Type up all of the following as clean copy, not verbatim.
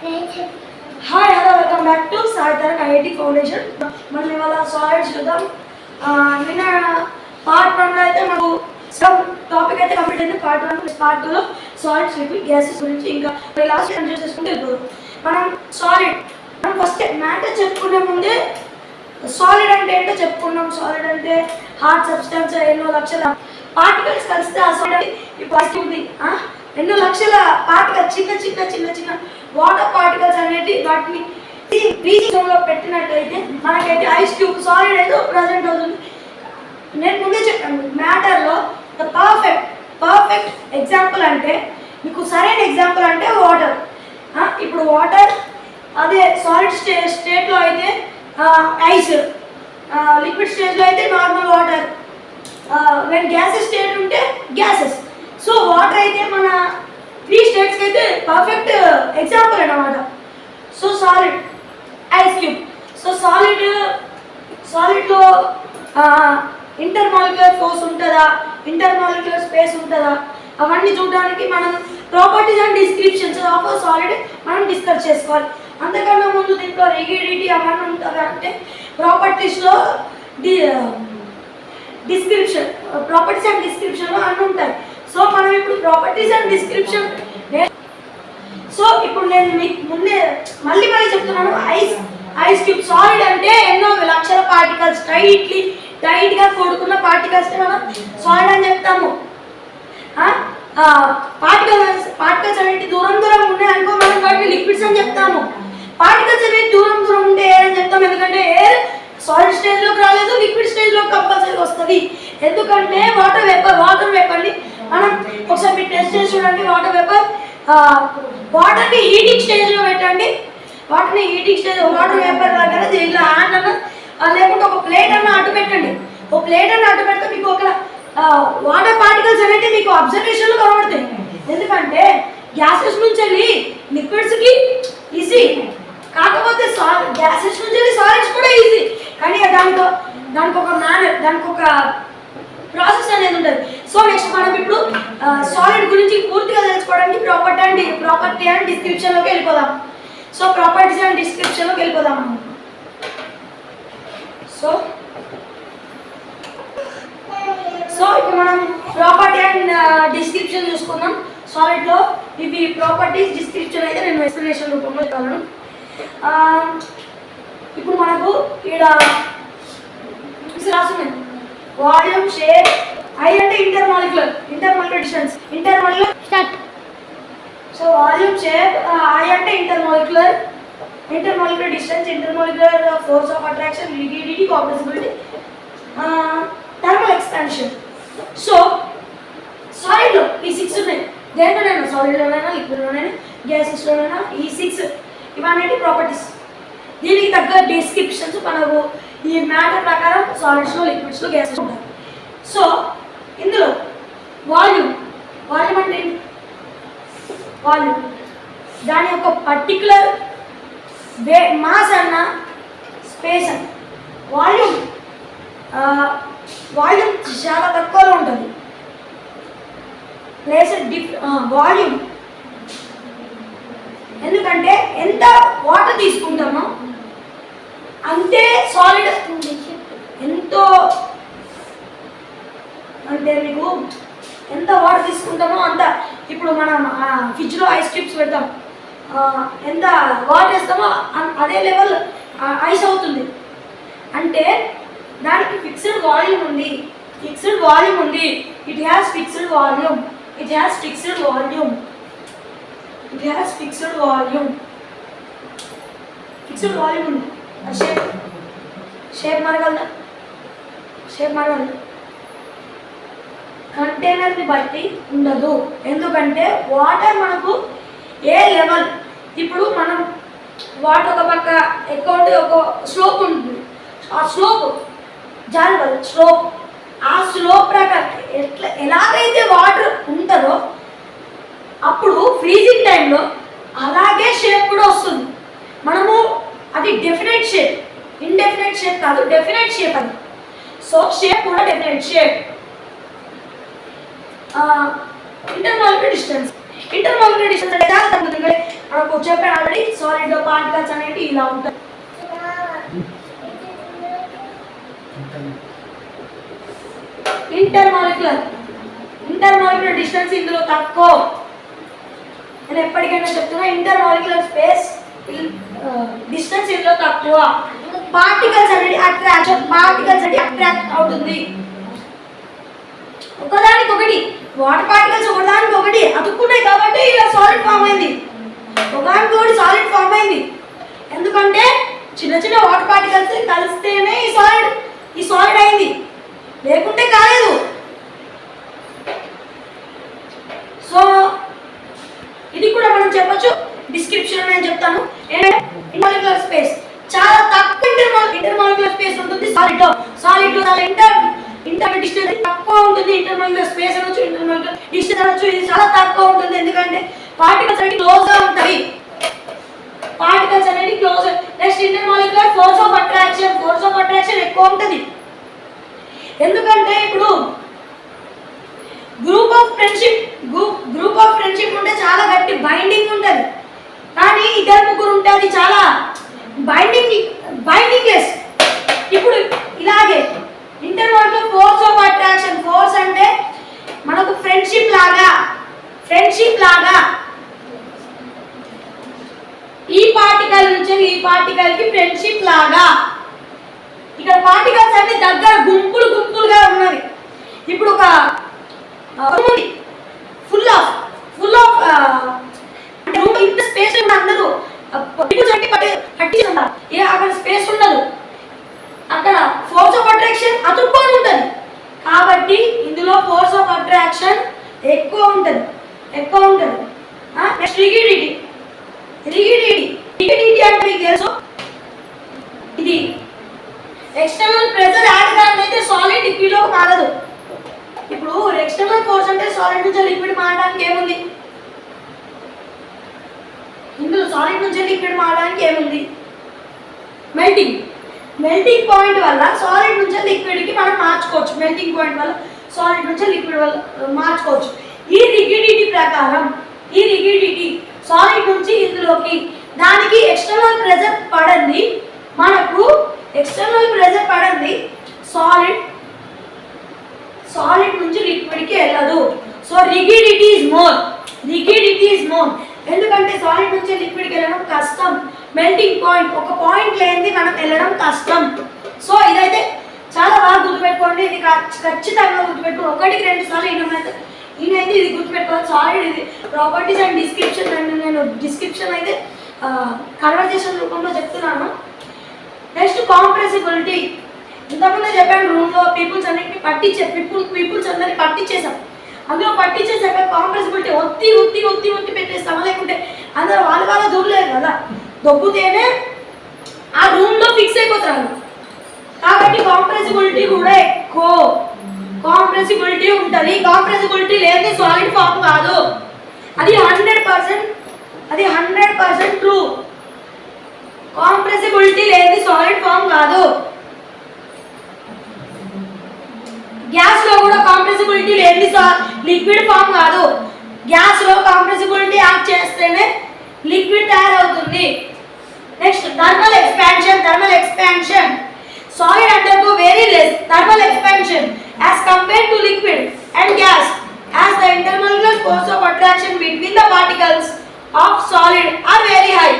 Hi hello welcome back to Sai Tarak IIT foundation. మనం ఇవాళ solids చూద్దాం. నిన్న పార్ట్ 1లో అయితే మనకు సమ్ టాపిక్ అయితే కంప్లీట్ అయింది. పార్ట్ 2లో సాలిడ్స్ లిక్విడ్ గ్యాసెస్ గురించి ఇంకా లాస్ట్ కన్సిడర్ చేసుకుంటే వెళ్ళిపోదాం. మనం ఫస్ట్ మ్యాటర్ చెప్పుకునే ముందే సాలిడ్ అంటే ఏంటో చెప్పుకున్నాం. సాలిడ్ అంటే హార్డ్ సబ్స్టెన్స్, ఎన్నో లక్షల పార్టికల్స్ కలిస్తే ఆ సాలిడ్ ఇప్పుడు ఉంది. ఎన్నో లక్షల పార్టికల్స్, చిన్న చిన్న వాటర్ పార్టికల్స్ అనేది వాటిని ఫ్రీజింగ్ లో పెట్టినట్టయితే మనకైతే ఐస్ క్యూబ్ సాలిడ్ అయితే ప్రజెంట్ అవుతుంది. నేను ముందే చెప్పాను మ్యాటర్లో ద పర్ఫెక్ట్ ఎగ్జాంపుల్ అంటే మీకు సరైన ఎగ్జాంపుల్ అంటే వాటర్. ఇప్పుడు వాటర్ అదే సాలిడ్ స్టేట్లో అయితే ఐస్, లిక్విడ్ స్టేజ్లో అయితే normal water, when gases state ఉంటే గ్యాసెస్. సో వాటర్ అయితే మన త్రీ స్టేట్స్కి అయితే పర్ఫెక్ట్ ఎగ్జాంపుల్ అన్నమాట. So solid, ice cube. So సాలిడ్లో ఇంటర్మాలిక్యులర్ ఫోర్స్ ఉంటుందా, ఇంటర్మాలిక్యులర్ స్పేస్ ఉంటుందా, అవన్నీ చూడడానికి మనం properties and descriptions of solid మనం డిస్కస్ చేసుకోవాలి. అంతకన్నా ముందు దీంట్లో రిగిడిటీ అవన్నీ ఉంటుంది అంటే ప్రాపర్టీస్లో డిస్క్రిప్షన్, ప్రాపర్టీస్ అండ్ డిస్క్రిప్షన్లో అన్నీ ఉంటాయి. సో మనం ఇప్పుడు ప్రాపర్టీస్ అండ్ డిస్క్రిప్షన్. సో ఇప్పుడు నేను మీకు ముందే మళ్ళీ చెప్తున్నాను, ఐస్ క్యూబ్ సాలిడ్ అంటే ఎన్నో లక్షల పార్టికల్స్, టైట్గా కూడుకున్న పార్టికల్స్ మనం సాలిడ్ అని చెప్తాము. పార్టికల్స్ అనేవి దూరం ఉన్నాయి అనుకో, మనం వాటిని లిక్విడ్స్ అని చెప్తాము. పార్టికల్స్ అనేవి దూరం ఉంటే ఎయిర్ అని చెప్తాం. ఎందుకంటే ఎయిర్ సాలిడ్ స్టేజ్లోకి రాలేదు, లిక్విడ్ స్టేజ్లో కంపల్సరీ వస్తుంది. ఎందుకంటే వాటర్ వేపర్ని మనం ఒకసారి మీరు టెస్ట్ చేసి చూడండి. వాటర్ని హీటింగ్ స్టేజ్లో పెట్టండి. వాటర్ వేపర్ దగ్గర ఇలా హ్యాండ్ అన్న లేకుంటే ఒక ప్లేట్ అన్న అడ్డు పెట్టండి. ఒక ప్లేట్ అన్న అడ్డు పెడితే మీకు ఒక వాటర్ పార్టికల్స్ అనేది మీకు అబ్జర్వేషన్లో కనబడతాయి. ఎందుకంటే గ్యాసెస్ నుంచి వెళ్ళి లిక్విడ్స్కి ఈజీ, కాకపోతే గ్యాసెస్ నుంచి వెళ్ళి సాలిడ్స్ కూడా ఈజీ. కానీ దానికి ఒక ప్రాసెస్ అనేది ఉంటుంది. సో నెక్స్ట్ మనం ఇప్పుడు సాలిడ్ గురించి పూర్తిగా తెలుసుకోవడానికి ప్రాపర్టీ అండ్ డిస్క్రిప్షన్లోకి వెళ్ళిపోదాం. సో ప్రాపర్టీస్ అండ్ డిస్క్రిప్షన్లోకి వెళ్ళిపోదాం మనం. సో ఇప్పుడు మనం ప్రాపర్టీ అండ్ డిస్క్రిప్షన్ చూసుకుందాం. సాలిడ్లో ఇవి ప్రాపర్టీస్, డిస్క్రిప్షన్ అయితే నేను ఎక్స్ప్లెనేషన్ రూపంలో చెప్పాలను. ఇప్పుడు మనకు ఇక్కడ రాస్తున్నాయి వాల్యూమ్, షేప్. ఐ అంటే intermolecular distance, start. So volume, shape. ఐ అంటే intermolecular distance, intermolecular force of attraction, rigidity, compressibility, thermal expansion. So సాలిడ్లో ఈ 6 ఉన్నాయి. దేంట్లోనైనా, సాలిడ్లోనైనా, లిక్విడ్లోనైనా, గ్యాసెస్లోనైనా ఈ 6 ఇవన్నీ ప్రాపర్టీస్. దీనికి తగ్గ డిస్క్రిప్షన్స్ మనకు ఈ మ్యాటర్ ప్రకారం సాలిడ్స్లో, లిక్విడ్స్లో, గ్యాసెస్ ఉంటాయి. సో ఇందులో వాల్యూమ్ అంటే దాని యొక్క పర్టికులర్ మాస్ అన్న స్పేస్ అన్న. వాల్యూమ్ చాలా తక్కువలో ఉంటుంది. వాల్యూమ్ ఎందుకంటే ఎంత వాటర్ తీసుకుంటామో అంతే సాలిడ్ వస్తుంది. ఎంతో అంటే మీకు ఎంత వాటర్ తీసుకుంటామో అంత. ఇప్పుడు మనం ఫ్రిడ్జ్లో ఐస్ క్యూబ్స్ పెడతాం, ఎంత వాటర్ వేస్తామో అదే లెవెల్ ఐస్ అవుతుంది. అంటే దానికి ఫిక్స్డ్ వాల్యూమ్ ఉంది. ఇట్ హ్యాస్ ఫిక్స్డ్ వాల్యూమ్ ఉంది. షేప్ మారగలదా? కంటైనర్ని బట్టి ఉండదు. ఎందుకంటే వాటర్ మనకు ఏ లెవెల్, ఇప్పుడు మనం వాటర్ ఒక పక్క ఎక్కువ ఉంటే ఒక స్లోప్ ఉంటుంది. ఆ స్లోప్ ప్రకారం ఎలాగైతే వాటర్ ఉంటుందో అప్పుడు ఫ్రీజింగ్ టైంలో అలాగే షేప్ కూడా వస్తుంది. మనము అది డెఫినెట్ షేప్, ఇండెఫినెట్ షేప్ కాదు, డెఫినెట్ షేప్ అది. సో షేప్ కూడా డెఫినెట్ షేప్. ఇంటర్మాలిక్యులర్ డిస్టెన్స్ అంటే మనకు చెప్పాను ఆల్రెడీ, సాలిడ్ లో పార్టికల్స్ అనేవి ఇలా ఉంటాయి. ఇంటర్ మాలిక్యులర్ డిస్టెన్స్ ఇందులో తక్కువ. నేను ఎప్పటికైనా చెప్తున్నా, ఇంటర్ మాలిక్యులర్ స్పేస్ డిస్టెన్స్ ఇందులో తక్కువ. పార్టికల్స్ అనేది అట్రాక్ట్ అవుతుంది. ఒకదానికొకటి వాటర్ పార్టికల్స్ ఒకదానికొకటి అతుక్కుంటాయి కాబట్టి ఇలా సాలిడ్ ఫామ్ అయింది. ఒకదానికొకటి సాలిడ్ ఫామ్ అయింది. ఎందుకంటే చిన్న చిన్న వాటర్ పార్టికల్స్ కలిస్తేనే ఈ సాలిడ్ అయింది, లేకుంటే కాలేదు. సో ఇది కూడా మనం చెప్పొచ్చు. డిస్క్రిప్షన్ నేను చెప్తాను. ఇంటర్మాలిక్యులర్ స్పేస్ చాలా తక్కువ ఇంటర్మాలిక్యులర్ స్పేస్ ఉంటుంది సాలిడ్ లో చాలా ఇంటర్ డిస్టెన్స్ తక్కువ ఉంటుంది. ఇంటర్మాలిక్యులర్ స్పేస్ అనొచ్చు, ఇంటర్మాలిక్యులర్ డిస్టెన్స్ అనొచ్చు. ఇది చాలా తక్కువ ఉంటుంది ఎందుకంటే పార్టికల్స్ అనేవి క్లోజ్ గా ఉంటాయి. Next intermolecular force of attraction ఎక్కువ ఉంటుంది. ఎందుకంటే ఇప్పుడు గ్రూప్ ఆఫ్ ఫ్రెండ్షిప్ ఉంటే చాలా గట్టి బైండింగ్ ఉంటుంది. కానీ ఇద్దరు ముగ్గురు ఉంటే అది చాలా బైండింగ్ లెస్. ఇప్పుడు ఇలాగే intermolecular force of attraction, force అంటే మనకు ఫ్రెండ్షిప్ లాగా ఈ పార్టికల్ నుంచి ఈ పార్టికల్ కి ఫ్రెండ్షిప్ లాగా. ఇక్కడ పార్టికల్స్ అన్ని దగ్గర గుంపులుగా ఉన్నవి. ఇప్పుడు ఒక ఫుల్ ఆఫ్ ఇంత స్పేస్ అందరూ అక్కడ స్పేస్ ఉండదు. అక్కడ ఫోర్స్ ఆఫ్ అట్రాక్షన్ అతుక్కొని ఉంటుంది. కాబట్టి ఇందులో ఫోర్స్ ఆఫ్ అట్రాక్షన్ ఎక్కువ ఉంటుంది. నెక్స్ట్ రిగిడిటీ అంటే మీకు తెలుసు, ఇది ఎక్స్టర్నల్ ప్రెజర్ యాడ్ కావాలంటే సాలిడ్ లిక్విడ్ లో మారదు. ఇప్పుడు ఎక్స్టర్నల్ ఫోర్స్ అంటే సాలిడ్ నుంచి లిక్విడ్ మారడానికి ఏముంది? ఇందులో సాలిడ్ నుంచి లిక్విడ్ మారడానికి ఏముంది? మెల్టింగ్ పాయింట్ వల్ల సాలిడ్ నుంచి లిక్విడ్ కి మనం మార్చుకోవచ్చు. మెల్టింగ్ పాయింట్ వల్ల సాలిడ్ నుంచి లిక్విడ్ వల్ల మార్చుకోవచ్చు. ఈ రిగిడిటీ ప్రకారం సాలిడ్ నుంచి ఇందులోకి దానికి ఎక్స్టర్నల్ ప్రెజర్ పడండి. మనకు ఎక్స్టర్నల్ ప్రెజర్ పడండి, సాలిడ్ నుంచి లిక్విడ్ కి వెళ్ళదు. So rigidity is more. ఎందుకంటే సాలిడ్ నుంచి లిక్విడ్ కి వెళ్ళడం కష్టం. మెల్టింగ్ పాయింట్ ఒక పాయింట్ లేనిది మనం వెళ్ళడం కష్టం. సో ఇదైతే చాలా బాగా గుర్తుపెట్టుకోండి. ఇది ఖచ్చితంగా గుర్తుపెట్టుకోండి. 1-2 సార్లు ఈయనైతే ఇది గుర్తుపెట్టుకోవాలి. సాలిడ్ ఇది ప్రాపర్టీస్ అండ్ డిస్క్రిప్షన్ అండ్ నేను డిస్క్రిప్షన్ అయితే కన్వర్జేషన్ రూపంలో చెప్తున్నాను. నెక్స్ట్ కాంప్రెసిబిలిటీ. ఇంతకుముందే చెప్పాను, రూమ్లో పీపుల్స్ అందరినీ పట్టించేసాం. అందులో పట్టించేసాక కాంప్రెసిబిలిటీ ఒత్తి పెట్టేస్తామా, లేకుంటే అందరూ వాళ్ళ దూరలేరు కదా, దొబ్బుతేనే ఆ రూమ్లో ఫిక్స్ అయిపోతారు. కాబట్టి కాంప్రెసిబిలిటీ కూడా ఎక్కువ ఉంటుంది. కాంప్రెసిబిలిటీ లేని సాలిడ్ ఫామ్ కాదు. అది 100% ట్రూ. కాంప్రెసిబిలిటీ లేని సాలిడ్ ఫామ్ కాదు. గ్యాస్ లో కూడా కాంప్రెసిబిలిటీ లేని లిక్విడ్ ఫామ్ కాదు. గ్యాస్ లో కాంప్రెసిబిలిటీ యాడ్ చేస్తేనే లిక్విడ్ తయారవుతుంది. Next thermal expansion. Solid undergo very less thermal expansion as compared to liquid and gas as the intermolecular force of attraction between the particles of solid are very high.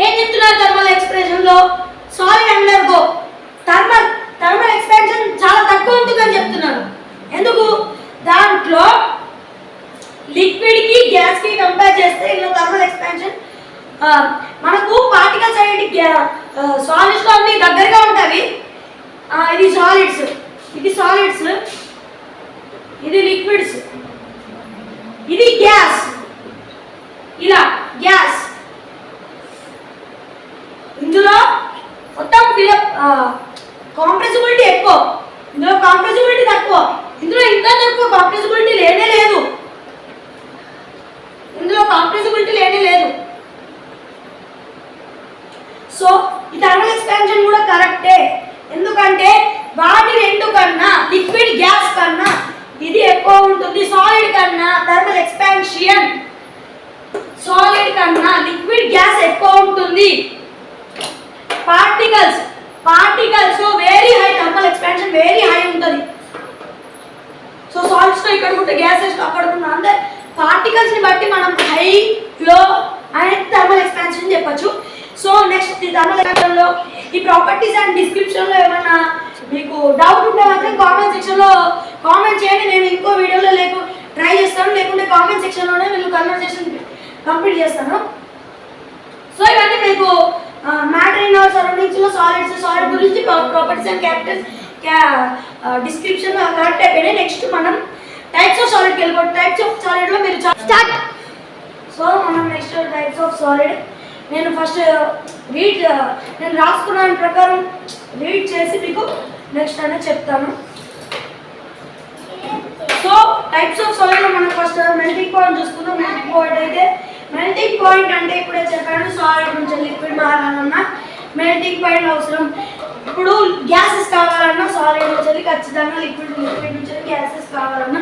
ఏం చెప్తున్నారు thermal expansion లో? Solid undergo thermal expansion చాలా తక్కువ ఉంటుందని చెప్తున్నారు. ఎందుకు? దాంట్లో liquid కి గ్యాస్ కి కంపేర్ చేస్తే ఇందులో థర్మల్ ఎక్స్పాన్షన్ మనకు పార్టికల్స్ అనేవి సాలిడ్స్ లో అన్ని దగ్గరగా ఉంటాయి. ఇది సాలిడ్స్, ఇది లిక్విడ్స్, ఇది గ్యాస్. ఇలా గ్యాస్ ఇందులో మొత్తం కాంప్రెసిబిలిటీ ఎక్కువ, ఇందులో కాంప్రెసిబిలిటీ తక్కువ. ఇందులో ఇంకా తక్కువ కాంప్రెసిబిలిటీ లేనే లేదు. సో ఈ థర్మల్ ఎక్స్పాన్షన్ కూడా కరెక్టే. ఎందుకంటే వాటి రెండు కన్నా లిక్విడ్ గ్యాస్ కన్నా ఇది ఎక్కువ ఉంటుంది. సాలిడ్ కన్నా థర్మల్ ఎక్స్పాన్షన్ సాలిడ్ కన్నా లిక్విడ్ గ్యాస్ ఎక్కువ ఉంటుంది. Particles very high thermal expansion very high ఉంటుంది. సో సాలిడ్స్ లో ఇక్కడ ఉంటే గ్యాసెస్ అక్కడ ఉన్న అంటే పార్టికల్స్ ని బట్టి మనం హై లో అండ్ థర్మల్ ఎక్స్పాన్షన్ చెప్పొచ్చు. సో నెక్స్ట్ ఈ థర్మల్ ఎక్స్పాన్షన్ లో ఈ ప్రాపర్టీస్ అండ్ డిస్క్రిప్షన్ లో ఏమైనా మీకు డౌట్ ఉంటే మాత్రం కామెంట్ సెక్షన్ లో కామెంట్ చేయండి. నేను ఇంకో వీడియోలో ట్రై చేస్తాను, లేకుంటే కామెంట్ సెక్షన్ లోనే నేను కన్వర్సేషన్ కంప్లీట్ చేస్తాను. సో ఇవన్నీ మీకు మ్యాటర్ ఇన్ అవర్ సరౌండింగ్స్ లో సాలిడ్ గురించి properties and characters description correct అయిపోయినాయి. నెక్స్ట్ మనం టైప్స్ ఆఫ్ సాలిడ్కి వెళ్ళిపోతాం. టైప్స్ ఆఫ్ సాలిడ్ లో మీరు స్టార్ట్. సో మనం నెక్స్ట్ టైప్స్ ఆఫ్ సాలిడ్ నేను ఫస్ట్ నేను రాసుకున్న ప్రకారం రీడ్ చేసి మీకు నెక్స్ట్ అనేది చెప్తాను. సో టైప్స్ ఆఫ్ సాలిడ్ లో మనం ఫస్ట్ మెల్టింగ్ పాయింట్ చూసుకుందాం. మెల్టింగ్ పాయింట్ అంటే ఇప్పుడే చెప్పాను, సాలిడ్ నుంచి లిక్విడ్ మారాలన్నా మెల్టింగ్ పాయింట్ అవసరం. ఇప్పుడు గ్యాసెస్ కావాలన్నా సాలిడ్ నుంచి ఖచ్చితంగా లిక్విడ్ నుంచి గ్యాసెస్ కావాలన్నా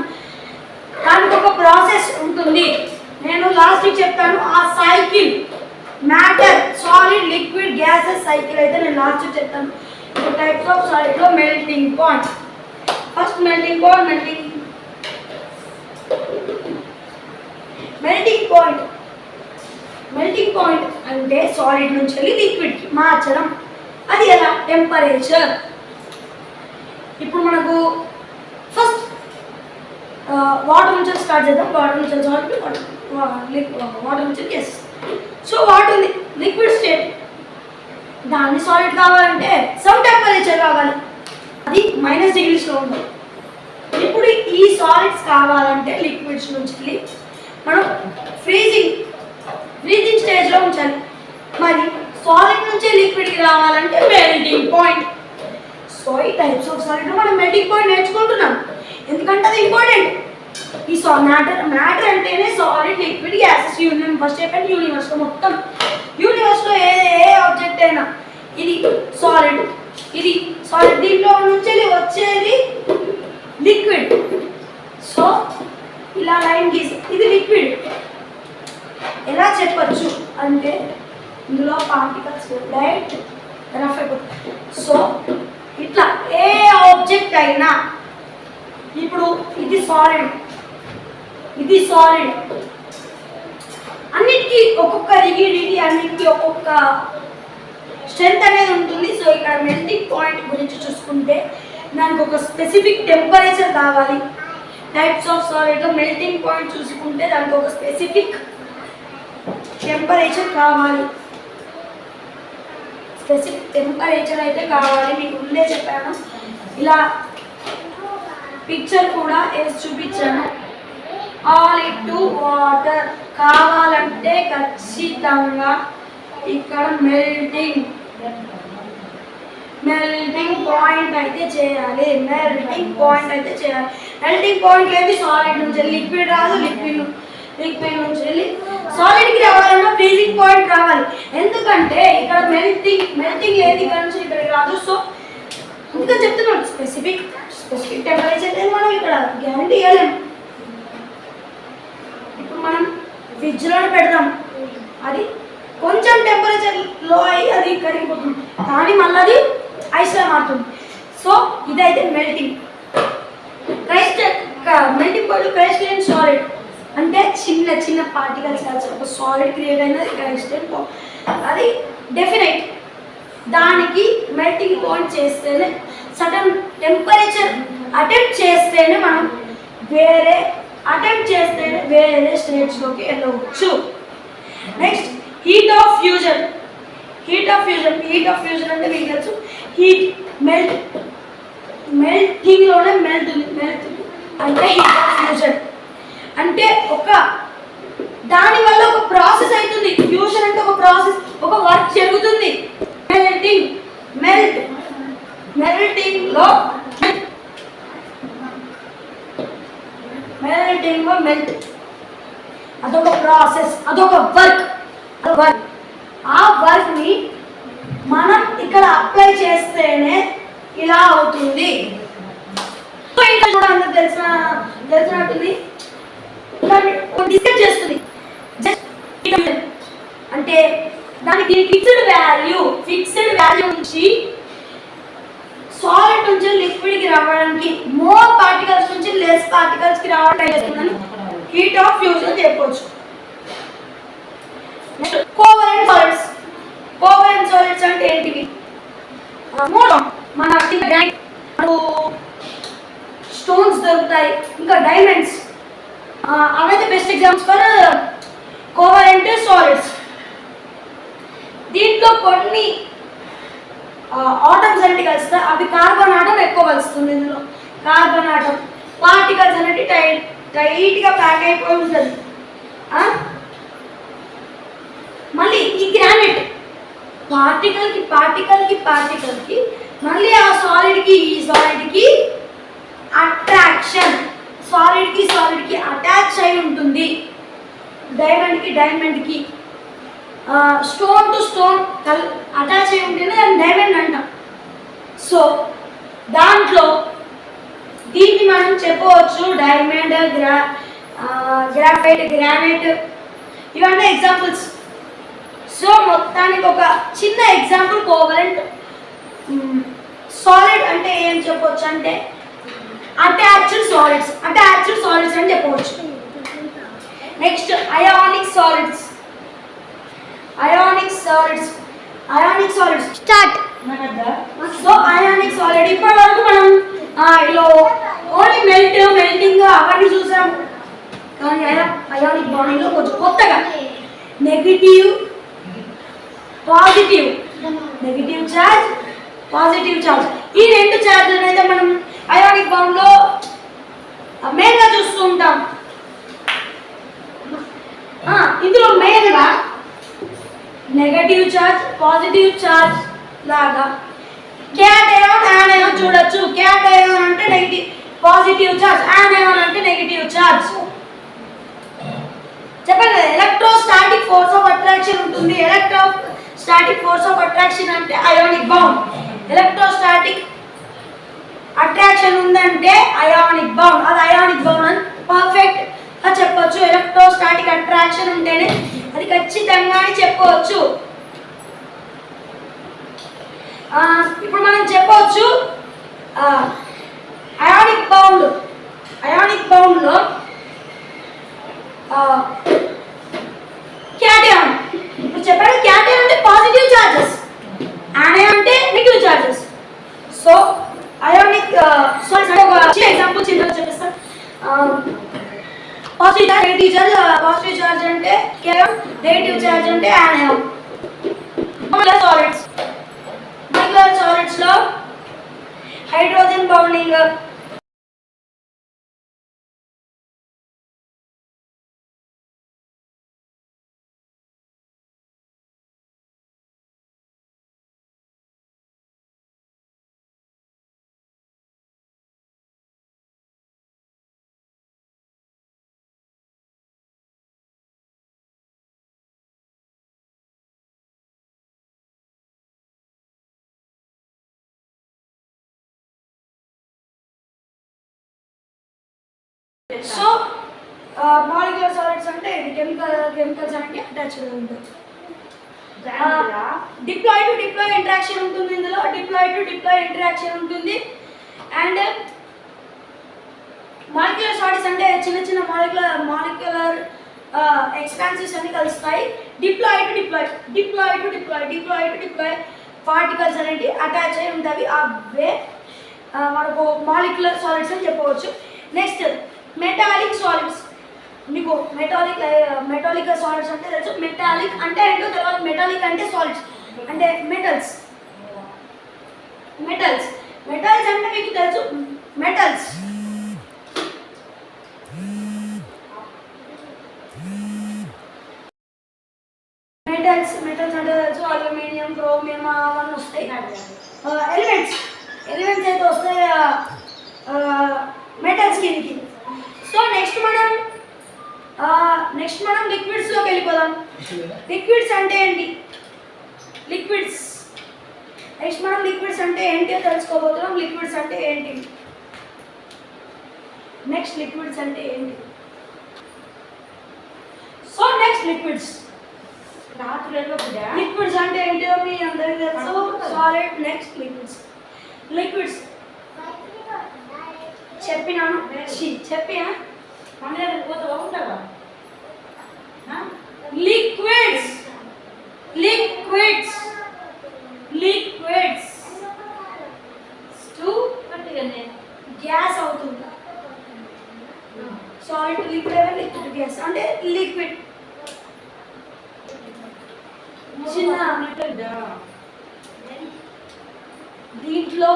దానికి ఒక ప్రాసెస్ ఉంటుంది. నేను లాస్ట్ చెప్తాను ఆ cycle matter solid liquid gases cycle అయితే నేను లాస్ట్ చెప్తాను. టైప్స్ ఆఫ్ సాలిడ్ లో melting point. First melting point అంటే సాలిడ్ నుంచి లిక్విడ్ కి మార్చడం. అది ఎలా? టెంపరేచర్. ఇప్పుడు మనకు ఫస్ట్ వాటర్ నుంచి స్టార్ట్ చేద్దాం. వాటర్ నుంచి సాలిడ్, వాటర్ నుంచి గ్యాసెస్. సో వాటర్ ఉంది లిక్విడ్ స్టేట్, దాన్ని సాలిడ్ కావాలంటే సమ్ టెంపరేచర్ కావాలి, అది -డిగ్రీస్లో ఉంటుంది. ఇప్పుడు ఈ సాలిడ్స్ కావాలంటే లిక్విడ్స్ నుంచి మనం ఫ్రీజింగ్ స్టేజ్లో ఉంచాలి. మరి సాలిడ్ నుంచి లిక్విడ్కి రావాలంటే మెల్టింగ్ పాయింట్. సో ఈ టైప్స్ ఆఫ్ సాలిడ్ మనం మెల్టింగ్ పాయింట్ నేర్చుకుంటున్నాం, ఎందుకంటే అది ఇంపార్టెంట్. ఈ మ్యాటర్ అంటేనే solid liquid gases union. First చెప్పండి యూనివర్స్లో మొత్తం యూనివర్స్లో ఏ ఆబ్జెక్ట్ అయినా ఇది సాలిడ్, దీంట్లో నుంచి వచ్చేది లిక్విడ్. సో ఇలా లైన్ గీసి ఇది లిక్విడ్ ఎలా చెప్పచ్చు అంటే ఇందులో పార్టికల్స్ లైట్ రఫ్ అయిపోతుంది. సో ఇట్లా ఏ ఆబ్జెక్ట్ అయినా ఇప్పుడు ఇది సాలిడ్ అన్నిటికీ ఒక్కొక్క రిగిడిటీ, అన్నిటికీ ఒక్కొక్క స్ట్రెంత్ అనేది ఉంటుంది. సో ఇక్కడ మెల్టింగ్ పాయింట్ గురించి చూసుకుంటే దానికి ఒక స్పెసిఫిక్ టెంపరేచర్ కావాలి. టైప్స్ ఆఫ్ సాలిడ్లో మెల్టింగ్ పాయింట్ చూసుకుంటే దానికి ఒక స్పెసిఫిక్ టెంపరేచర్ కావాలి. స్పెసిఫిక్ టెంపరేచర్ అయితే కావాలి. మీకు ముందే చెప్పాను, ఇలా పిక్చర్ కూడా వేసి చూపించాను. ఆల్ ఇంటూ వాటర్ కావాలంటే ఖచ్చితంగా ఇక్కడ మెల్టింగ్ పాయింట్ అయితే చేయాలి. మెల్టింగ్ పాయింట్ లేదు సాలిడ్ నుంచి లిక్విడ్ రాదు, లిక్విడ్ నుంచి వెళ్ళి సాలిడ్కి రావాలన్నా ఫ్రీజింగ్ పాయింట్ రావాలి. ఎందుకంటే ఇక్కడ మెల్టింగ్ లేదు, ఇక్కడ నుంచి ఇక్కడికి రాదు. సో ఇంకా చెప్తున్నాను స్పెసిఫిక్ టెంపరేచర్ లేదు, మనం ఇక్కడ గ్యారంటీ ఇవ్వలేము. ఇప్పుడు మనం ఫ్రిడ్జ్లో పెడదాం, అది కొంచెం టెంపరేచర్ లో అయ్యి అది కరిగిపోతుంది, కానీ మళ్ళీ అది ఐస్లా మారుతుంది. సో ఇదైతే మెల్టింగ్ పాయింట్. క్రైస్టలైన్ సాలిడ్ అంటే చిన్న పార్టికల్స్ కలిసి ఒక సాలిడ్ క్రియేట్ అయినది క్రైస్టలైన్. అది డెఫినెట్, దానికి మెల్టింగ్ పాయింట్ చేస్తేనే సడన్ టెంపరేచర్ అటెంప్ట్ చేస్తేనే వేరే స్టేట్స్లోకి వెళ్ళవచ్చు. నెక్స్ట్ హీట్ ఆఫ్ ఫ్యూజన్ అంటే మీకు తెలుసు, మెల్టింగ్లోనే మెల్ట్ అంటే హీట్ ఆఫ్ ఫ్యూజన్ అంటే దానివల్ల ఒక ప్రాసెస్ అవుతుంది. ఫ్యూజన్ అంటే ఒక ప్రాసెస్, ఒక వర్క్ జరుగుతుంది. మెల్టింగ్లో మెల్ట్ అదొక ప్రాసెస్, అదొక వర్క్. ఆ వర్క్ని మనం ఇక్కడ అప్లై చేస్తేనే ఇలా అవుతుంది. కూడా అందరూ తెలిసినట్టుంది, డిస్కస్ చేస్తుంది. అంటే దానికి ఫిక్స్డ్ వాల్యూ నుంచి సాలిడ్ నుంచి లిక్విడ్కి రావడానికి మోర్ పార్టికల్స్ నుంచి లెస్ పార్టికల్స్కి రావడం ట్రై చేస్తుందని హీట్ ఆఫ్ ఫ్యూజన్ చెప్పవచ్చు. కోవలెంట్ సాలిడ్స్ అంటే ఏంటివి? మన స్టోన్స్ దొరుకుతాయి, ఇంకా డైమండ్స్, అవైతే best examples for covalent solids. దీంట్లో కొన్ని ఆటమ్స్ అనేవి కలుస్తాయి, అవి కార్బన్ ఆటం ఎక్కువ కలుస్తుంది. ఇందులో కార్బన్ ఆటం పార్టికల్స్ అనేవి టైట్గా ప్యాక్ అయిపోయి ఉంటుంది. మళ్ళీ ఈ గ్రానైట్ పార్టికల్కి మళ్ళీ ఆ సాలిడ్కి అట్రాక్షన్, సాలిడ్కి అటాచ్ అయి ఉంటుంది. డైమండ్కి స్టోన్ టు స్టోన్ అటాచ్ అయి ఉంటేనే దాన్ని డైమండ్ అంటాం. సో దాంట్లో దీన్ని మనం చెప్పవచ్చు డైమండ్, గ్రాఫైట్, గ్రానైట్, ఇవన్నీ ఎగ్జాంపుల్స్. సో మొత్తానికి ఒక చిన్న ఎగ్జాంపుల్ కోవలెంట్ సాలిడ్ అంటే ఏం చెప్పవచ్చు అంటే అటాచ్డ్ సాలిడ్స్ అని చెప్పవచ్చు. Next ionic solids start. So ionic solid ఇప్పటి వరకు మనం ఇలా ఓన్లీ మెల్టింగ్ అవన్నీ చూసాం, కానీ అయానిక్ బాండింగ్ లో కొంచెం కొత్తగా నెగిటివ్ చార్జ్, పాజిటివ్ చార్జ్, ఈ రెండు చార్జ్లను అయితే మనం అయానిక్ బాండ్ లో మెయిన్గా చూస్తూ ఉంటాం. ఇందులో మెయిన్గా నెగటివ్ చార్జ్, పాజిటివ్ చార్జ్ లాగా క్యాటయాన్, యానయాన్ చూడొచ్చు. క్యాటయాన్ అంటే నెగిటివ్ పాజిటివ్ చార్జ్, యానయాన్ అంటే నెగిటివ్ చార్జ్. చెప్పండి, ఎలక్ట్రోస్టాటిక్ ఫోర్స్ ఆఫ్ అట్రాక్షన్ ఉంటుంది. ఎలక్ట్రోస్టాటిక్ ఫోర్స్ ఆఫ్ అట్రాక్షన్ అంటే అయానిక్ బౌండ్. ఎలక్ట్రోస్టాటిక్ అట్రాక్షన్ ఉందంటే అయానిక్ బౌండ్, అది అయానిక్ బౌండ్ అని పర్ఫెక్ట్ గా చెప్పొచ్చు. ఎలక్ట్రోస్టాటిక్ అట్రాక్షన్ ఉంటేనే అది ఖచ్చితంగా అని చెప్పవచ్చు. ఇప్పుడు మనం చెప్పవచ్చు అయానిక్ బౌండ్ లో క్యాటయాన్. ఇప్పుడు చెప్పండి, క్యాటయాన్ అంటే పాజిటివ్ చార్జెస్, యానయాన్ అంటే నెగిటివ్ చార్జెస్. సో అయానిక్ ఒక ఎగ్జాంపుల్ చిన్నగా చెప్పిస్తాను. Positive charge, negative charge. Positive charge అంటే క్యాటయాన్, నెగిటివ్ చార్జ్ అంటే యానయాన్. సాలిడ్స్ లో hydrogen bonding, so molecular solids అంటే ఇది కెమికల్స్ అంటే అటాచ్డ్ ఉంటుంది. డిప్లాయ్ టు డిప్లాయ్ ఇంటరాక్షన్ ఉంటుంది. ఇందులో డిప్లాయ్ టు డిప్లాయ్ ఇంటరాక్షన్ ఉంటుంది. అండ్ మాలిక్యులర్ సాలిడ్స్ అంటే చిన్న చిన్న మాలిక్యులర్ ఎక్స్పాన్సివ్స్ అన్ని కలుస్తాయి. డిప్లాయ్ టు డిప్లాయ్ పార్టికల్స్ అనేవి అటాచ్ అయి ఉంటాయి. అవే మనకు మాలిక్యులర్ సాలిడ్స్ అని చెప్పవచ్చు. Next metallic solids. మీకు మెటాలిక్ సాలిడ్స్ అంటే తెలుసు. మెటాలిక్ అంటే ఏంటో తర్వాత మెటాలిక్ అంటే సాలిడ్స్ అంటే మెటల్స్ అంటే మీకు తెలుసు. మెటల్స్ అంటే తెలుసు. అల్యూమినియం, క్రోమియం అవన్నీ వస్తాయి. ఎలిమెంట్స్ అయితే వస్తాయి మెటల్స్ కిందకి. సో నెక్స్ట్ మనం లిక్విడ్స్లోకి వెళ్ళిపోదాం. లిక్విడ్స్ అంటే ఏంటి? నెక్స్ట్ మనం లిక్విడ్స్ అంటే ఏంటో తెలుసుకోబోతున్నాం. లిక్విడ్స్ అంటే ఏంటి? సో నెక్స్ట్ లిక్విడ్స్ లిక్విడ్స్ అంటే ఏంటో మీ అందరికీ తెలుసు. సాలిడ్. నెక్స్ట్ లిక్విడ్స్ చెప్పినాను. చెప్పినా లిక్విడ్స్ గ్యాస్ అవుతుంది. సాలిడ్ లిక్విడ్ లిక్విడ్ గ్యాస్ అంటే లిక్విడ్. చిన్న దీంట్లో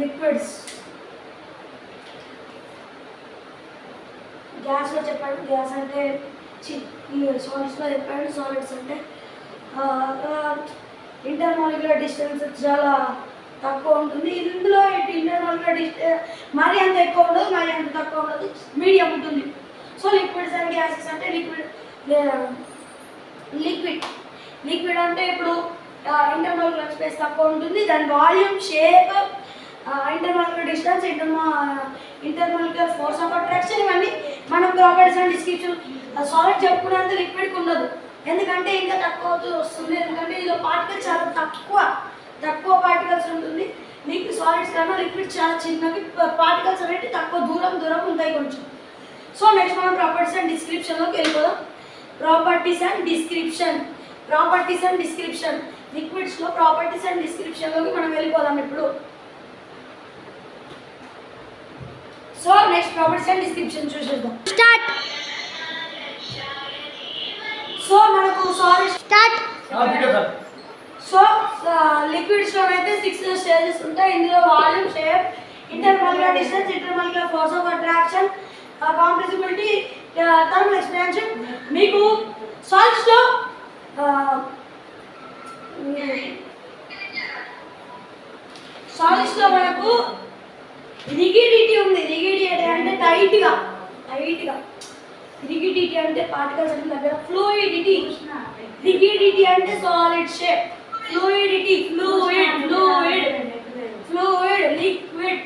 లిక్విడ్స్ గ్యాస్లో చెప్పాడు. గ్యాస్ అంటే సాలిడ్స్లో చెప్పాడు. సాలిడ్స్ అంటే ఇంటర్మాలిక్యులర్ డిస్టెన్స్ చాలా తక్కువ ఉంటుంది. ఇందులో ఇంటర్మాలిక్యులర్ డిస్టెన్స్ మరీ అంత ఎక్కువ ఉండదు, మరీ అంత తక్కువ ఉండదు, మీడియం ఉంటుంది. సో లిక్విడ్స్ అండ్ గ్యాసెస్ అంటే లిక్విడ్ అంటే ఇప్పుడు ఇంటర్మాలిక్యులర్ స్పేస్ తక్కువ ఉంటుంది, దాని volume, shape, intermolecular distance, intermolecular force of attraction, ఇవన్నీ మనం ప్రాపర్టీస్ అండ్ డిస్క్రిప్షన్ సాలిడ్ చెప్పుకున్నంత లిక్విడ్కి ఉండదు. ఎందుకంటే ఇంకా తక్కువ వస్తుంది, ఎందుకంటే ఇందులో పార్టికల్స్ చాలా తక్కువ పార్టికల్స్ ఉంటుంది. మీకు సాలిడ్స్ కన్నా లిక్విడ్ చాలా చిన్నవి, పార్టికల్స్ అనేవి తక్కువ దూరం ఉంటాయి కొంచెం. సో నెక్స్ట్ మనం ప్రాపర్టీస్ అండ్ డిస్క్రిప్షన్లోకి వెళ్ళిపోదాం. ప్రాపర్టీస్ అండ్ డిస్క్రిప్షన్ లిక్విడ్స్లో ప్రాపర్టీస్ అండ్ డిస్క్రిప్షన్లోకి మనం వెళ్ళిపోదాం ఇప్పుడు. So next properties and description చూసేద్దాం. స్టార్ట్. సో మనకు సాలిడ్ స్టార్ట్. సో లిక్విడ్స్లో అయితే 6 స్టేజెస్ ఉంటాయి. ఇందులో volume, shape, intermolecular distance, intermolecular force of attraction, compressibility, thermal expansion. మీకు సాలిడ్స్లో మనకు రిగిడిటీ ఉంది. రిగిడిటీ అంటే టైట్గా. రిగిడిటీ అంటే పార్టికల్స్ అన్ని దగ్గర. ఫ్లూయిడిటీ. రిగిడిటీ అంటే solid shape. Fluidity fluid, liquid.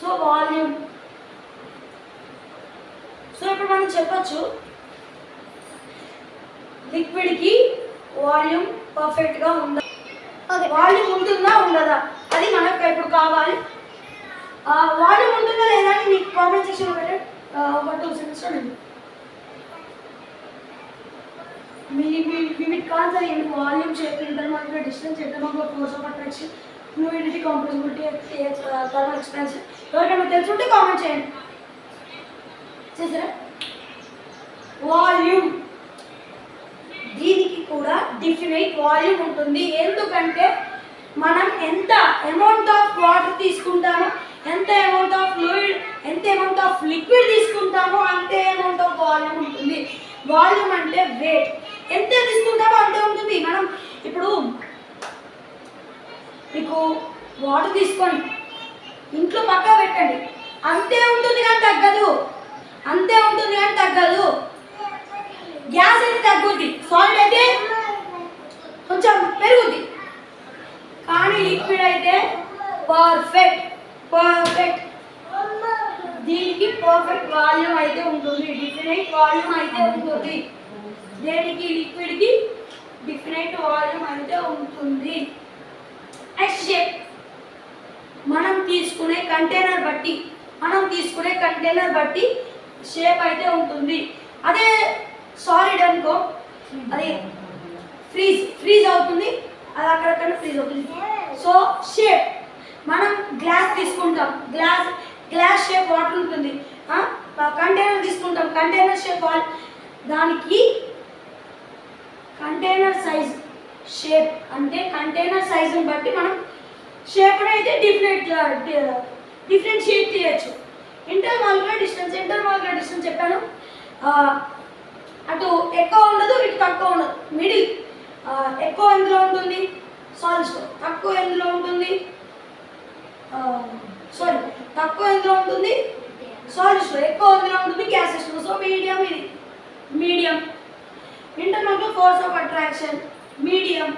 So volume. So ఇప్పుడు మనం చెప్పచ్చు లిక్విడ్కి వాల్యూమ్ పర్ఫెక్ట్గా ఉందా, వాల్యూమ్ ఉంటుందా ఉండదా, అది మనకు ఇప్పుడు కావాలి. వాల్యూమ్ ఉంటుందా లేదా అని మీకు కామెంట్ సెక్షన్లో పెట్టండి. ఒక 2 సెకండ్స్ చూడండి. మీకు కాన్సర్ ఏంటి? Volume, shape, intermolecular distance, intermolecular force of attraction, fluidity, compressibility, thermal expansion. ఎవరికైనా తెలుసుంటే కామెంట్ చేయండి. చేసారా? వాల్యూమ్, దీనికి కూడా డిఫినైట్ వాల్యూమ్ ఉంటుంది. ఎందుకంటే మనం ఎంత అమౌంట్ ఆఫ్ వాటర్ తీసుకుంటామో, ఎంత అమౌంట్ ఆఫ్ ఫ్లూయిడ్, ఎంత అమౌంట్ ఆఫ్ లిక్విడ్ తీసుకుంటామో అంతే అమౌంట్ ఆఫ్ వాల్యూమ్ ఉంటుంది. వాల్యూమ్ అంటే వెయిట్. ఎంత తీసుకుంటామో అంతే ఉంటుంది. మనం ఇప్పుడు మీకు వాటర్ తీసుకొని ఇంట్లో పక్కా పెట్టండి, అంతే ఉంటుంది కానీ తగ్గదు. గ్యాస్ అయితే తగ్గుద్ది, సాలిడ్ అయితే కొంచెం పెరుగుద్ది, కానీ లిక్విడ్ అయితే పర్ఫెక్ట్. దీనికి పర్ఫెక్ట్ వాల్యూమ్ అయితే ఉంటుంది, డిఫినైట్ వాల్యూమ్ అయితే ఉంటుంది. దేనికి? లిక్విడ్కి డిఫినైట్ వాల్యూమ్ అయితే ఉంటుంది. Next shape. మనం తీసుకునే కంటైనర్ బట్టి షేప్ అయితే ఉంటుంది. అదే సాలిడ్ అనుకో, అది ఫ్రీజ్ అవుతుంది, అది అక్కడక్కడ ఫ్రీజ్ అవుతుంది. సో షేప్, మనం గ్లాస్ తీసుకుంటాం, గ్లాస్ షేప్ వాటర్ ఉంటుంది. కంటైనర్ తీసుకుంటాం, కంటైనర్ షేప్ దానికి కంటైనర్ సైజ్ షేప్ అంటే కంటైనర్ సైజుని బట్టి మనం షేప్ అయితే డిఫరెన్షియేట్ చేయొచ్చు. ఇంటర్మాలిక్యులర్ డిస్టెన్స్ చెప్పాను. అటు ఎక్కువ ఉండదు, ఇటు తక్కువ ఉండదు, మిడిల్. ఎక్కువ ఎందులో ఉంటుంది? సాలిడ్స్లో. తక్కువ ఎందులో ఉంటుంది? సాలిడ్స్లో. ఎక్కువ ఎందులో ఉంటుంది? గ్యాసెస్లో. So medium. ఇది medium. Intermolecular force of attraction medium,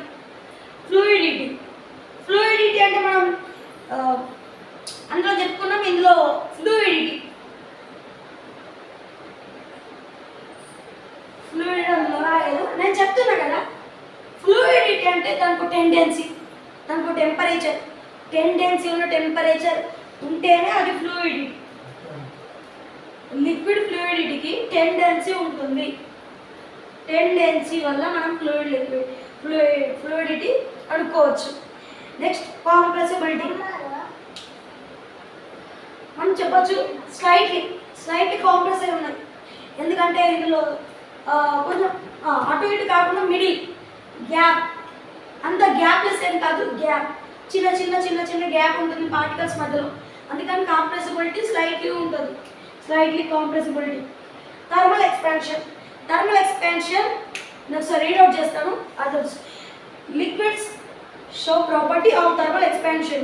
fluidity. Fluidity అంటే మనం అందులో చెప్పుకున్నాం, ఇందులో ఫ్లూయిడిటీ అందులో రాలేదు, నేను చెప్తున్నా కదా. ఫ్లూయిడిటీ అంటే దానికి టెండెన్సీ, దానికి టెంపరేచర్, టెండెన్సీ ఉన్న టెంపరేచర్ ఉంటేనే అది ఫ్లూయిడిటీ. లిక్విడ్ ఫ్లూయిడిటీకి టెండెన్సీ ఉంటుంది, టెండెన్సీ వల్ల మనం ఫ్లూయిడిటీ అనుకోవచ్చు. నెక్స్ట్ కాంప్రెసిబిలిటీ. మనం చెప్పచ్చు స్లైట్లీ కాంప్రెస్ అయి ఉన్నాయి, ఎందుకంటే ఇందులో కొంచెం అటు ఇటు కాకుండా మిడిల్ గ్యాప్, అంత గ్యాప్లెస్ ఏం కాదు, గ్యాప్ చిన్న చిన్న చిన్న చిన్న గ్యాప్ ఉంటుంది పార్టికల్స్ మధ్యలో, అందుకని కాంప్రెసిబిలిటీ స్లైట్లీ ఉంటుంది, స్లైట్లీ కాంప్రెసిబిలిటీ. Thermal expansion. నేను ఒకసారి రీడ్అవుట్ చేస్తాను. Others liquids show property of thermal expansion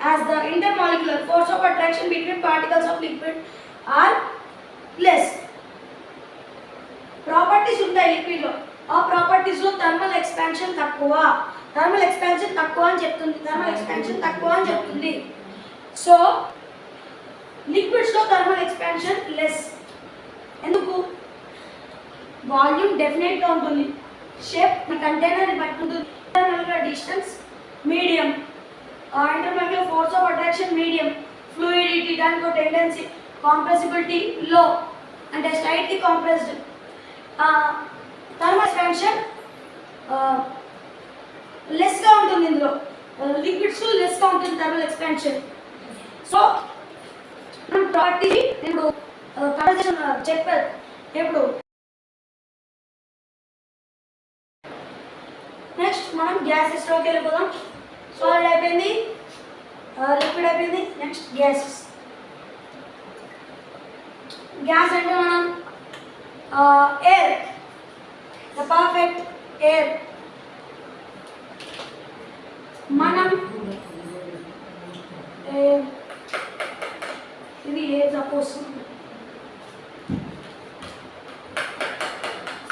as the intermolecular force of attraction between particles of liquid are less. Properties ఉంటాయి లిక్విడ్ లో, ఆ ప్రాపర్టీస్ లో థర్మల్ ఎక్స్పాన్షన్ తక్కువ అని చెప్తుంది. సో లిక్విడ్స్ లో థర్మల్ ఎక్స్పాన్షన్ లెస్. ఎందుకు? వాల్యూమ్ డెఫినెట్ గా ఉంటుంది, షేప్ కంటైనర్ బట్టి ఉంటుంది, intermolecular distance medium, intermolecular force of attraction medium, fluidity దానికి టెండెన్సీ, కాంప్రెసిబిలిటీ లో అంటే slightly compressed. Thermal expansion less గా ఉంటుంది, ఇందులో లిక్విడ్స్ లెస్ గా ఉంటుంది థర్మల్ ఎక్స్పాన్షన్. సో మనం ప్రాపర్టీ ఇప్పుడు కన్వర్జేషన్ చెప్పారు. ఇప్పుడు నెక్స్ట్ మనం గ్యాసెస్ లోకి వెళ్ళిపోదాం. సాలిడ్ అయిపోయింది, లిక్విడ్ అయిపోయింది, నెక్స్ట్ గ్యాసెస్. గ్యాస్ అంటే మనం ఎయిర్, ద పర్ఫెక్ట్ ఎయిర్. మనం ఇది air suppose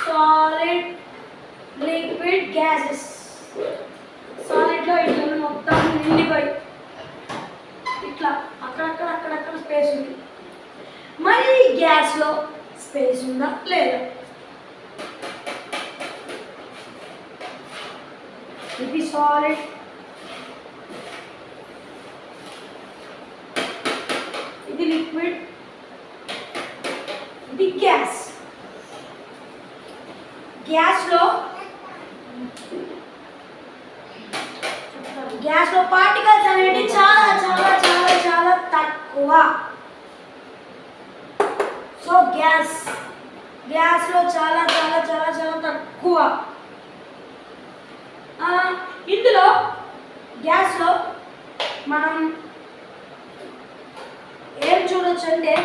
solid, liquid, gases. Solid లో ఇట్లా మొత్తం నిండిపోయి ఇట్లా అక్కడక్కడ స్పేస్ ఉంది. మరి గ్యాస్ లో స్పేస్ ఉందా లేదా? ఇది సాలిడ్, ఇది లిక్విడ్, ఇది గ్యాస్. గ్యాస్ లో పార్టికల్స్ అనేవి చాలా చాలా చాలా చాలా తక్కువ. సో గ్యాస్ లో చాలా చాలా చాలా చాలా తక్కువ. ఇందులో గ్యాస్ లో మనం ఏం చూడొచ్చు అంటే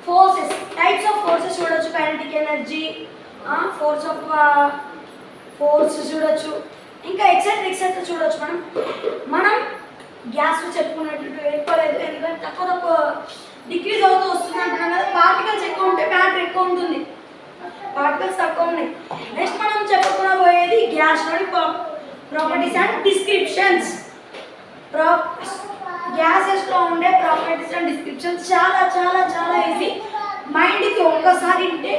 ఫోర్సెస్, టైప్స్ ఆఫ్ ఫోర్సెస్ చూడొచ్చు. కైనెటిక్ ఎనర్జీ, ఫోర్స్ చూడొచ్చు, ఇంకా ఎక్సెట్రా చూడొచ్చు. మనం గ్యాస్ చెప్పుకున్నట్టు ఎక్కువలేదు, ఎందుకంటే తక్కువ డిక్రీజ్ అవుతూ వస్తుంది అంటున్నాం కదా. పార్టికల్స్ ఎక్కువ ఉంటే మ్యాటర్ ఎక్కువ ఉంటుంది, పార్టికల్స్ తక్కువ ఉన్నాయి. నెక్స్ట్ మనం చెప్పుకోబోయేది గ్యాస్ లోని ప్రాపర్టీస్ అండ్ డిస్క్రిప్షన్స్. గ్యాసెస్ లో ఉండే ప్రాపర్టీస్ అండ్ డిస్క్రిప్షన్స్ చాలా చాలా చాలా ఈజీ, మైండ్కి ఒక్కసారి ఉంటే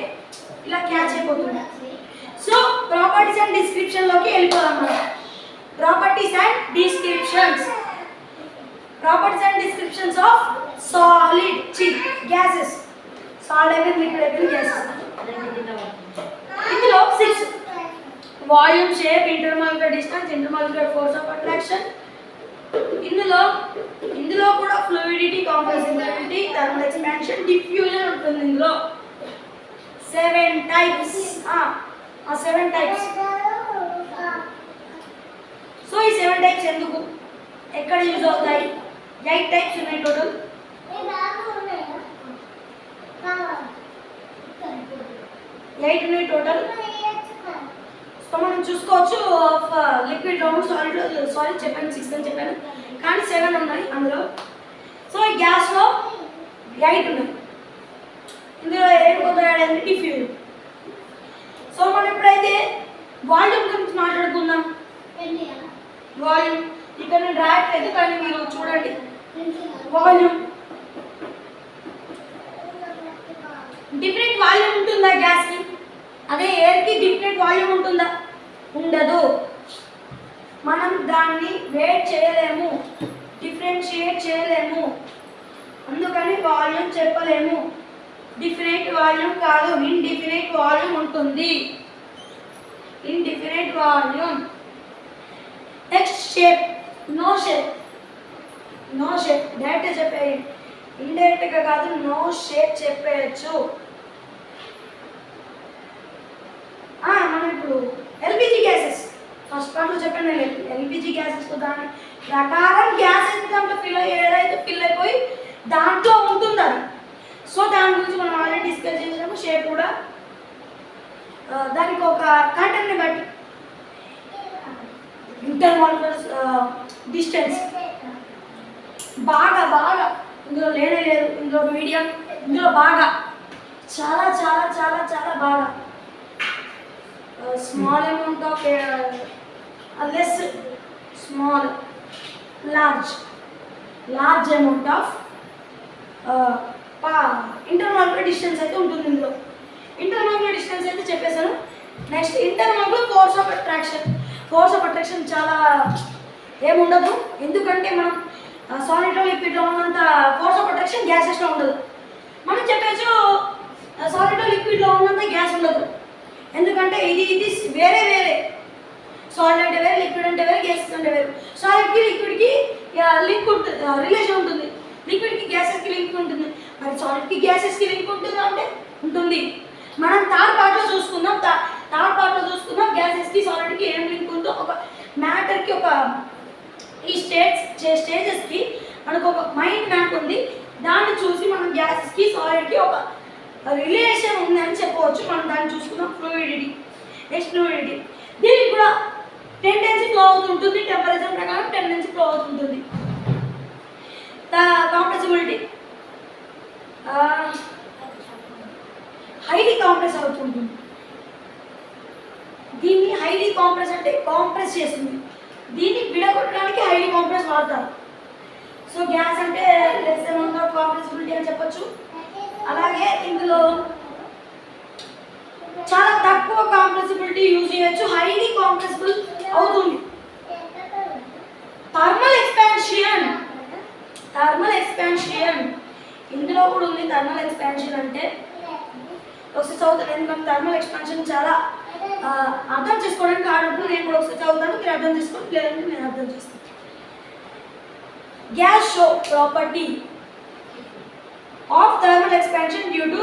ఇలా క్యాచ్ అయిపోతుంది. సో ప్రాపర్టీస్ అండ్ డిస్క్రిప్షన్ లోకి వెళ్ళిపోదాం మనం. Properties and descriptions of gases. Solid అయిపోయింది, లిక్విడ్ అయిపోయింది, గ్యాసెస్. ఇందులో 6: volume, shape, intermolecular distance, intermolecular force of attraction. ఇందులో కూడా fluidity, compressibility, thermal expansion, diffusion ఉంటుంది. ఇందులో 7 టైప్స్. 7 టైప్స్. సో ఈ 7 టైప్స్ ఎందుకు, ఎక్కడ యూజ్ అవుతాయి? 8 టైప్స్ ఉన్నాయి టోటల్. 8 ఉన్నాయి టోటల్. సో మనం చూసుకోవచ్చు. లిక్విడ్, రౌండ్, సాలిడ్ చెప్పాను, 6 అని చెప్పాను, కానీ 7 ఉన్నాయి అందులో. సో ఈ గ్యాస్లో 8 ఉన్నాయి. ఇందులో ఏం కొత్తగా డిఫ్యూజన్. సో వాల్యూమ్ గురించి మాట్లాడుకుందాం. వాల్యూమ్ ఇక్కడ నేను రాయట్లేదు కానీ మీరు చూడండి. వాల్యూమ్ డిఫరెంట్ వాల్యూమ్ ఉంటుందా గ్యాస్కి? అదే ఎయిర్కి డిఫరెంట్ వాల్యూమ్ ఉంటుందా? ఉండదు. మనం దాన్ని వెయిట్ చేయలేము, డిఫరెన్షియేట్ చేయలేము, అందుకని వాల్యూమ్ చెప్పలేము. డిఫరెంట్ వాల్యూమ్ కాదు, ఇండిఫినైట్ వాల్యూమ్ ఉంటుంది. Indefinite volume. Next shape. No shape. No shape direct చెప్పేది, ఇండైరెక్ట్గా కాదు. నో షేప్ చెప్పేయచ్చు. మనం ఇప్పుడు ఎల్పిజి గ్యాసెస్ ఫస్ట్ పార్ట్లో చెప్పాను నేను. ఎల్పిజి గ్యాసెస్ దాని ప్రకారం గ్యాస్ అయితే దాంట్లో ఏదైతే ఫిల్ అయిపోయి దాంట్లో ఉంటుంది అది. సో దాని గురించి మనం ఆల్రెడీ డిస్కస్ చేసాము. షేప్ కూడా దానికి ఒక కంటెంట్ని బట్టి ఇంటర్మాలిక్యులర్ డిస్టెన్స్ బాగా బాగా ఇందులో లేనే లేదు, ఇందులో మీడియం, ఇందులో బాగా చాలా చాలా చాలా చాలా బాగా small amount of less small large amount of intermolecular distance అయితే ఉంటుంది ఇందులో. ఇంటర్మాలిక్యులర్ డిస్టెన్స్ అయితే చెప్పేశాను. Next intermolecular force of attraction. Force of attraction చాలా ఏముండదు, ఎందుకంటే మనం సాలిడ్లో లిక్విడ్లో ఉన్నంత ఫోర్స్ ఆఫ్ అట్రాక్షన్ గ్యాసెస్లో ఉండదు. మనం చెప్పచ్చు సాలిడ్లో లిక్విడ్లో ఉన్నంత గ్యాస్ ఉండదు, ఎందుకంటే ఇది వేరే వేరే. సాలిడ్ అంటే వేరే, లిక్విడ్ అంటే వేరే, గ్యాసెస్ అంటే వేరే. సాలిడ్కి లిక్విడ్కి లింక్ ఉంటుంది, రిలేషన్ ఉంటుంది. లిక్విడ్కి గ్యాసెస్కి లింక్ ఉంటుంది. మరి సాలిడ్కి గ్యాసెస్కి లింక్ ఉంటుందా అంటే ఉంటుంది. మనం థర్డ్ పార్ట్లో చూసుకుందాం. థర్డ్ పార్ట్లో చూసుకుందాం గ్యాసెస్కి సాలిడ్కి ఏం లింక్ ఉందో. ఒక మ్యాటర్కి ఒక ఈ స్టేజెస్కి మనకు ఒక మైండ్ మ్యాప్ ఉంది. దాన్ని చూసి మనం గ్యాసెస్కి సాలిడ్కి ఒక రిలేషన్ ఉందని చెప్పవచ్చు. మనం దాన్ని చూసుకుందాం. ఫ్లూయిడిటీ. నెక్స్ట్ ఫ్లూయిడిటీ, దీనికి కూడా టెండెన్సీ ఫ్లో అవుతుంటుంది. టెంపరేచర్ ప్రకారం టెండెన్సీ ఫ్లో అవుతుంటుంది. కాంప్రెసిబిలిటీ హైలీ కాంప్రెస్ అవుతుంటుంది. దీన్ని హైలీ కాంప్రెస్ అంటే కాంప్రెస్ చేస్తుంది. దీన్ని విడగొట్టడానికి హైలీ కాంప్రెస్ వాడతారు. సో గ్యాస్ అంటే లెస్ అమౌంట్ ఆఫ్ కాంప్రెసిబిలిటీ అని చెప్పొచ్చు. అలాగే ఇందులో చాలా తక్కువ కాంప్రెసిబిలిటీ యూజ్ చేయొచ్చు, హైలీ కాంప్రెసిబుల్ అవుతుంది. Thermal expansion. థర్మల్ ఎక్స్పాన్షన్ ఇందులో కూడా ఉంది. థర్మల్ ఎక్స్పాన్షన్ అంటే ఒకసారి చదువుతాను, ఎందుకంటే థర్మల్ ఎక్స్పాన్షన్ చాలా అర్థం చేసుకోవడానికి ఆడుతుంది. నేను కూడా ఒకసారి చదువుతాను, మీరు అర్థం చేసుకోండి, లేదంటే నేను అర్థం చేస్తాను. Gas show property of thermal expansion due to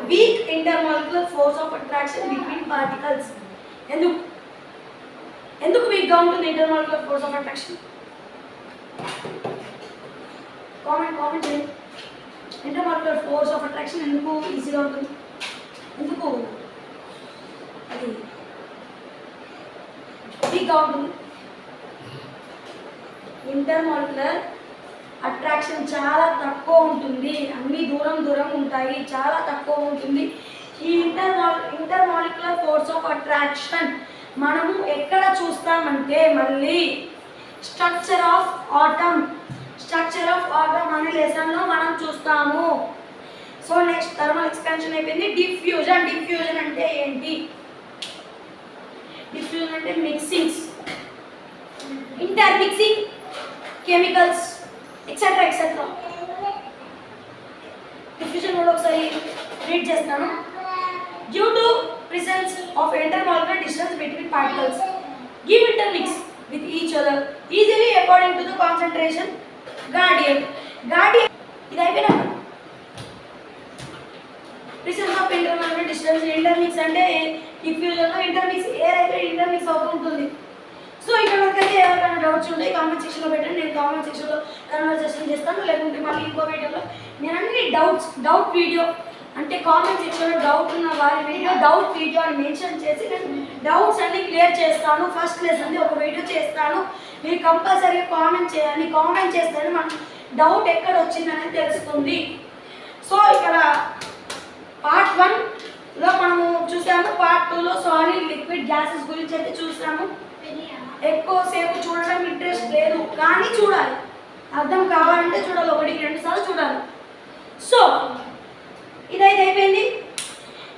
weak intermolecular force of attraction between particles. ఎందుకు వీక్గా ఉంటుంది intermolecular force of attraction? Comment చేయండి. ఇంటర్మాలిక్యులర్ ఫోర్స్ ఆఫ్ అట్రాక్షన్ ఎందుకు ఈజీగా ఉంటుంది? ఎందుకు అది వీక్గా ఉంటుంది? ఇంటర్మాలిక్యులర్ అట్రాక్షన్ చాలా తక్కువ ఉంటుంది. అన్ని దూరం ఉంటాయి, చాలా తక్కువ ఉంటుంది. ఈ ఇంటర్మాలిక్యులర్ ఫోర్స్ ఆఫ్ అట్రాక్షన్ మనము ఎక్కడ చూస్తామంటే మళ్ళీ స్ట్రక్చర్ ఆఫ్ ఆటమ్ అనే లెసన్లో మనం చూస్తాము. సో నెక్స్ట్ థర్మల్ ఎక్స్పాన్షన్ అయిపోయింది. డిఫ్యూజన్ అంటే ఏంటి? డిఫ్యూజన్ అంటే mixings, intermixing chemicals etcetera etcetera. Diffusion కూడా ఒకసారి రీడ్ చేస్తాను. Due to presence of intermolecular distance between particles give intermix with each other easily according to the concentration gradient. ఇది అయిపోయినా presence of intermolecular distance. Intermix అంటే డిఫ్యూజన్లో intermix air అయితే intermix అవుతూ ఉంటుంది. So ఇక్కడ వరకైతే ఎవరికైనా డౌట్స్ ఉంటాయి కామెంట్ సెక్షన్లో పెట్టండి, నేను కామెంట్ సెక్షన్లో కన్వర్సేషన్ చేస్తాను. లేకుంటే మళ్ళీ ఇంకో వీడియోలో నేను అన్ని డౌట్ వీడియో అంటే కామెంట్ సెక్షన్లో డౌట్ ఉన్న వారి డౌట్ వీడియో అని మెన్షన్ చేసి నేను డౌట్స్ అన్ని క్లియర్ చేస్తాను. ఫస్ట్ లెసన్ ఒక వీడియో చేస్తాను, మీరు కంపల్సరీగా కామెంట్ చేయాలి. కామెంట్ చేస్తేనే మనం డౌట్ ఎక్కడ వచ్చిందనేది తెలుస్తుంది. సో ఇక్కడ పార్ట్ 1 లో మనము చూసాము. పార్ట్ 2లో సాలిడ్ లిక్విడ్ గ్యాసెస్ గురించి అయితే చూసాము. ఎక్కువసేపు చూడడం ఇంట్రెస్ట్ లేదు, కానీ చూడాలి. అర్థం కావాలంటే చూడాలి, 1-2 సార్లు చూడాలి. సో ఇదైతే అయిపోయింది.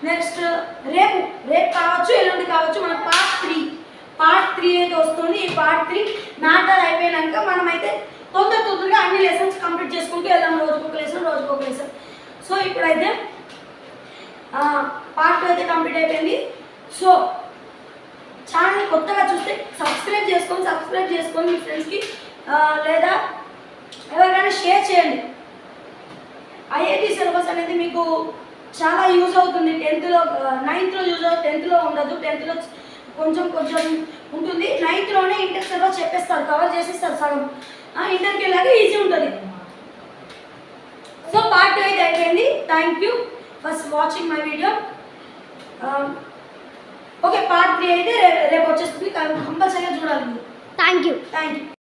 నెక్స్ట్ రేపు కావచ్చు, ఎల్లుండి కావచ్చు, మనకు పార్ట్ 3 అయితే వస్తుంది. ఈ పార్ట్ 3 మ్యాటర్ అయిపోయినాక మనమైతే తొందరగా అన్ని లెసన్స్ కంప్లీట్ చేసుకుంటూ వెళ్దాం. రోజుకొక లెసన్. సో ఇప్పుడైతే పార్ట్ 2 అయితే కంప్లీట్ అయిపోయింది. సో ఛానల్ కొత్తగా చూస్తే సబ్స్క్రైబ్ చేసుకొని మీ ఫ్రెండ్స్కి లేదా ఎవరికైనా షేర్ చేయండి. ఐఐటి సిలబస్ అనేది మీకు చాలా యూజ్ అవుతుంది. 9th యూజ్ అవుతుంది, 10th ఉండదు. 10th కొంచెం ఉంటుంది. 9th ఇంటర్ సిలబస్ చెప్పేస్తారు, కవర్ చేసేస్తారు సగం. ఇంటర్కి వెళ్ళాక ఈజీ ఉంటుంది. సో పార్ట్ 2 అయితే అయిపోయింది. Thank you for watching my video. Okay, part 3 అయితే రేపు వచ్చేస్తుంది. కంపల్సరీగా చూడాలి. Thank you.